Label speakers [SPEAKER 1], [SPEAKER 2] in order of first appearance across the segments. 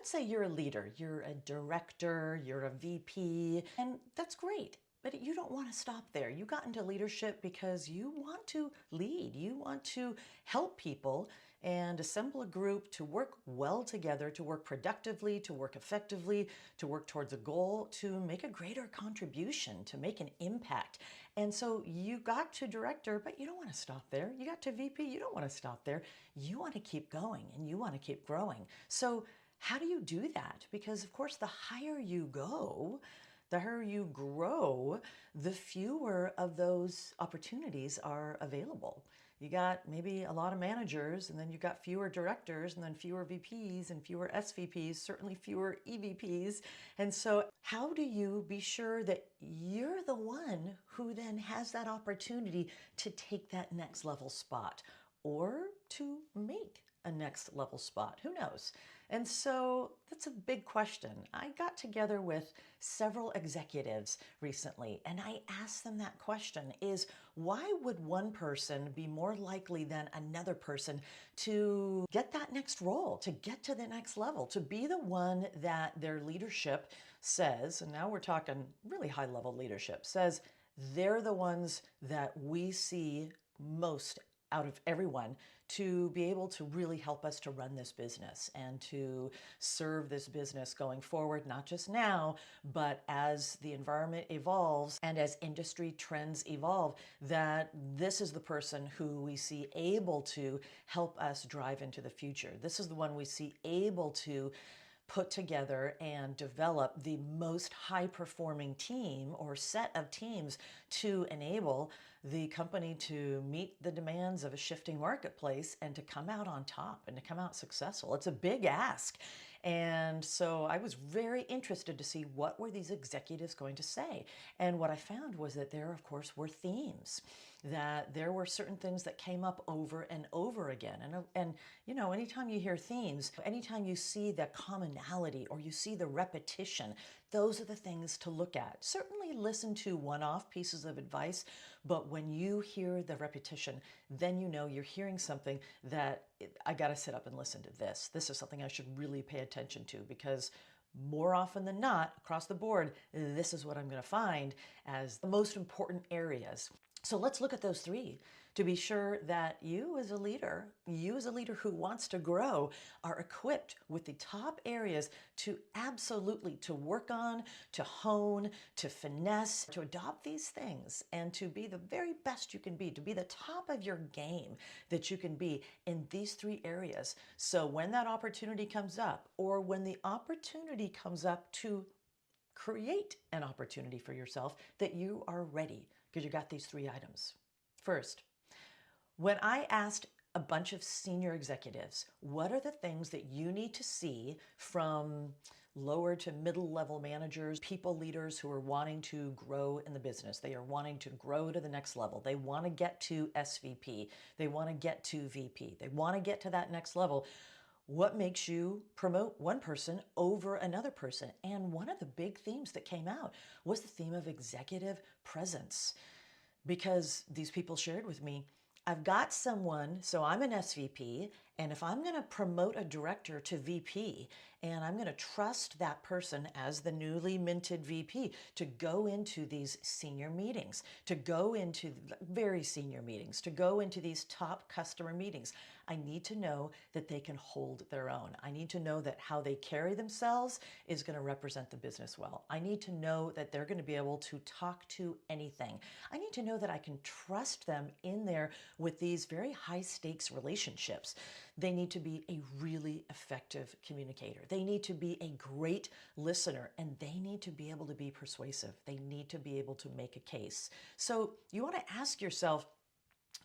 [SPEAKER 1] let's say you're a leader, you're a director, you're a VP, and that's great. But you don't want to stop there. You got into leadership because you want to lead. You want to help people and assemble a group to work well together, to work productively, to work effectively, to work towards a goal, to make a greater contribution, to make an impact. And so you got to director, but you don't want to stop there. You got to VP, you don't want to stop there. You want to keep going and you want to keep growing. So how do you do that? Because of course, the higher you go, the higher you grow, the fewer of those opportunities are available. You got maybe a lot of managers, and then you got fewer directors, and then fewer VPs and fewer SVPs, certainly fewer EVPs. And so how do you be sure that you're the one who then has that opportunity to take that next level spot or to make a next level spot? Who knows? And so that's a big question. I got together with several executives recently and I asked them that question is, why would one person be more likely than another person to get that next role, to get to the next level, to be the one that their leadership says, and now we're talking really high level leadership, says they're the ones that we see most out of everyone to be able to really help us to run this business and to serve this business going forward, not just now, but as the environment evolves and as industry trends evolve, that this is the person who we see able to help us drive into the future. This is the one we see able to put together and develop the most high-performing team or set of teams to enable the company to meet the demands of a shifting marketplace and to come out on top and to come out successful. It's a big ask. And so I was very interested to see what were these executives going to say. And what I found was that there, of course, were themes, that there were certain things that came up over and over again. And you know, anytime you hear themes, anytime you see the commonality or you see the repetition, those are the things to look at. Certainly listen to one-off pieces of advice, but when you hear the repetition, then you know you're hearing something that I got to sit up and listen to this. This is something I should really pay attention to because more often than not, across the board, this is what I'm going to find as the most important areas. So let's look at those three to be sure that you as a leader who wants to grow, are equipped with the top areas to absolutely to work on, to hone, to finesse, to adopt these things and to be the very best you can be, to be the top of your game that you can be in these three areas. So when that opportunity comes up, or when the opportunity comes up to create an opportunity for yourself, that you are ready because you got these three items. First, when I asked a bunch of senior executives, what are the things that you need to see from lower to middle level managers, people leaders who are wanting to grow in the business? They are wanting to grow to the next level. They want to get to SVP. They want to get to VP. They want to get to that next level. What makes you promote one person over another person? And one of the big themes that came out was the theme of executive presence. Because these people shared with me, I've got someone, so I'm an SVP, and if I'm going to promote a director to VP, and I'm going to trust that person as the newly minted VP to go into these senior meetings, to go into very senior meetings, to go into these top customer meetings, I need to know that they can hold their own. I need to know that how they carry themselves is going to represent the business well. I need to know that they're going to be able to talk to anything. I need to know that I can trust them in there with these very high stakes relationships. They need to be a really effective communicator. They need to be a great listener, and they need to be able to be persuasive. They need to be able to make a case. So you want to ask yourself,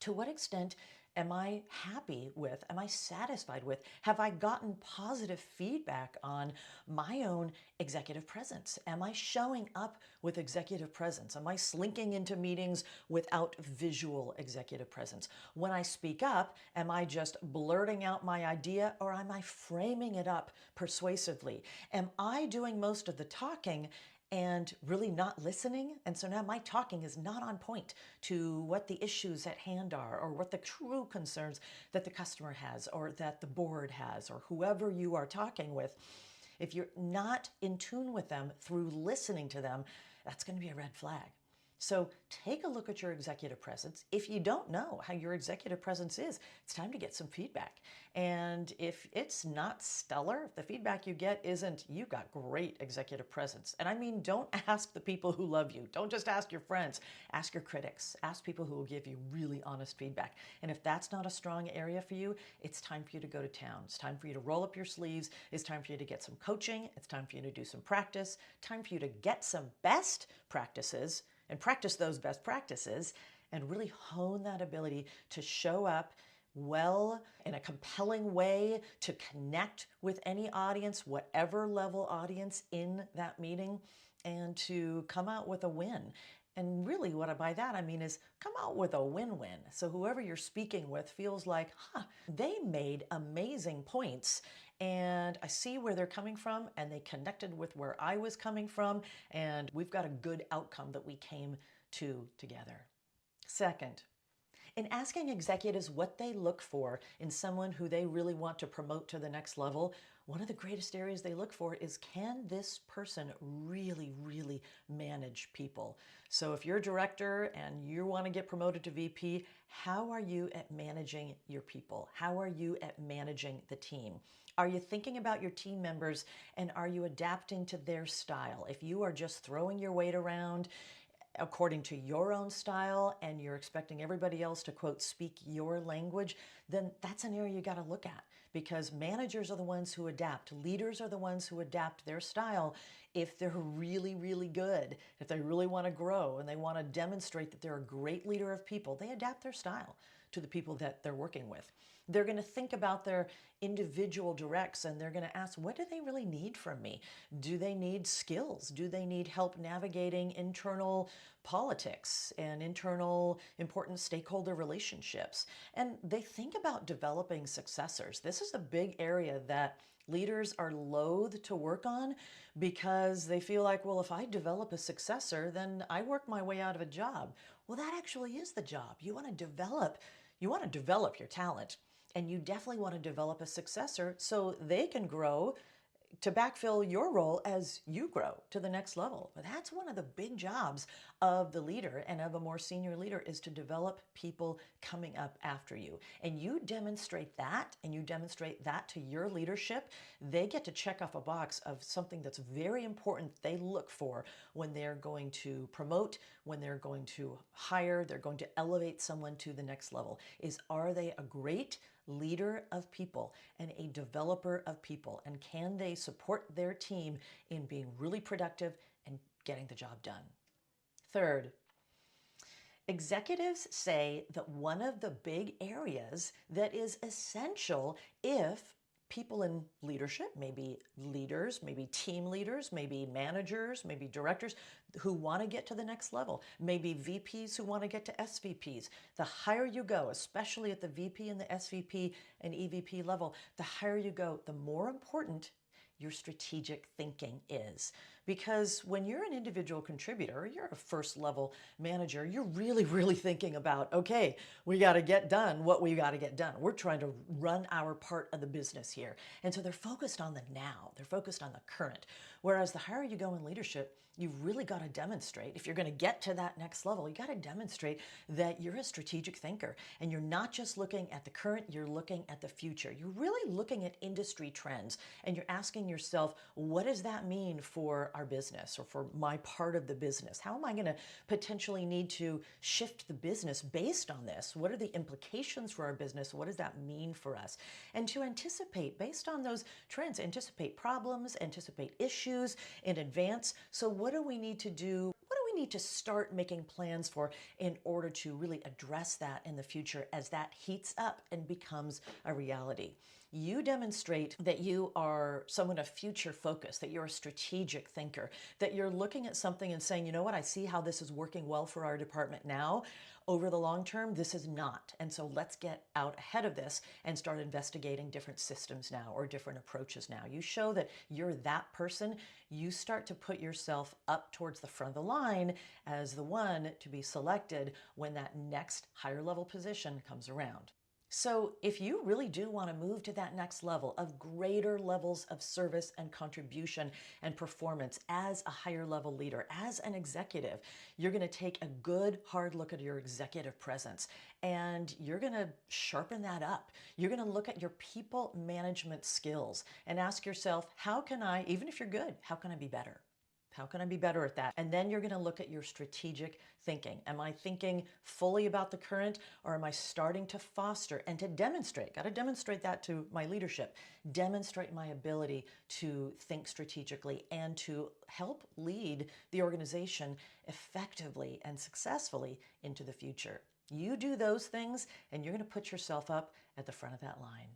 [SPEAKER 1] to what extent am I happy with? Am I satisfied with? Have I gotten positive feedback on my own executive presence? Am I showing up with executive presence? Am I slinking into meetings without visual executive presence? When I speak up, am I just blurting out my idea, or am I framing it up persuasively? Am I doing most of the talking and really not listening? And so now my talking is not on point to what the issues at hand are, or what the true concerns that the customer has, or that the board has, or whoever you are talking with. if you're not in tune with them through listening to them, that's going to be a red flag. So take a look at your executive presence. If you don't know how your executive presence is, it's time to get some feedback. And if it's not stellar, if the feedback you get isn't, you got great executive presence. And I mean, don't ask the people who love you. Don't just ask your friends. Ask your critics. Ask people who will give you really honest feedback. And if that's not a strong area for you, it's time for you to go to town. It's time for you to roll up your sleeves. It's time for you to get some coaching. It's time for you to do some practice. Time for you to get some best practices and practice those best practices and really hone that ability to show up well in a compelling way, to connect with any audience, whatever level audience in that meeting, and to come out with a win. And really what by that I mean is come out with a win-win. So whoever you're speaking with feels like, they made amazing points and I see where they're coming from and they connected with where I was coming from and we've got a good outcome that we came to together. Second, in asking executives what they look for in someone who they really want to promote to the next level, one of the greatest areas they look for is, can this person really, really manage people? So if you're a director and you want to get promoted to VP, how are you at managing your people? How are you at managing the team? Are you thinking about your team members and are you adapting to their style? If you are just throwing your weight around according to your own style and you're expecting everybody else to, quote, speak your language, then that's an area you got to look at, because managers are the ones who adapt. Leaders are the ones who adapt their style if they're really, really good, if they really want to grow and they want to demonstrate that they're a great leader of people. They adapt their style to the people that they're working with. They're going to think about their individual directs and they're going to ask, what do they really need from me? Do they need skills? Do they need help navigating internal politics and internal important stakeholder relationships? And they think about developing successors. This is a big area that leaders are loath to work on because they feel like, well, if I develop a successor, then I work my way out of a job. Well, that actually is the job. You want to develop your talent. And you definitely want to develop a successor so they can grow to backfill your role as you grow to the next level. But that's one of the big jobs of the leader and of a more senior leader, is to develop people coming up after you. And you demonstrate that, and you demonstrate that to your leadership, they get to check off a box of something that's very important they look for when they're going to promote, when they're going to hire, they're going to elevate someone to the next level, is, are they a great leader of people and a developer of people? And can they support their team in being really productive and getting the job done? Third, executives say that one of the big areas that is essential if people in leadership, maybe leaders, maybe team leaders, maybe managers, maybe directors who want to get to the next level, maybe VPs who want to get to SVPs. The higher you go, especially at the VP and the SVP and EVP level, the higher you go, the more important your strategic thinking is. Because when you're an individual contributor, you're a first level manager, you're really, really thinking about, okay, we got to get done what we got to get done. We're trying to run our part of the business here. And so they're focused on the now, they're focused on the current. Whereas the higher you go in leadership, you've really got to demonstrate, if you're going to get to that next level, you got to demonstrate that you're a strategic thinker and you're not just looking at the current, you're looking at the future. You're really looking at industry trends and you're asking yourself, what does that mean for our business or for my part of the business? How am I going to potentially need to shift the business based on this? What are the implications for our business? What does that mean for us? And to anticipate based on those trends, anticipate problems, anticipate issues in advance. So what do we need to do? What do we need to start making plans for in order to really address that in the future as that heats up and becomes a reality? You demonstrate that you are someone of future focus, that you're a strategic thinker, that you're looking at something and saying, you know what, I see how this is working well for our department now. Over the long term, this is not. And so let's get out ahead of this and start investigating different systems now or different approaches now. You show that you're that person. You start to put yourself up towards the front of the line as the one to be selected when that next higher level position comes around. So, if you really do want to move to that next level of greater levels of service and contribution and performance as a higher level leader, as an executive, you're going to take a good hard look at your executive presence and you're going to sharpen that up. You're going to look at your people management skills and ask yourself, how can I, even if you're good, how can I be better? How can I be better at that? And then you're going to look at your strategic thinking. Am I thinking fully about the current, or am I starting to foster and to demonstrate? Got to demonstrate that to my leadership. Demonstrate my ability to think strategically and to help lead the organization effectively and successfully into the future. You do those things and you're going to put yourself up at the front of that line.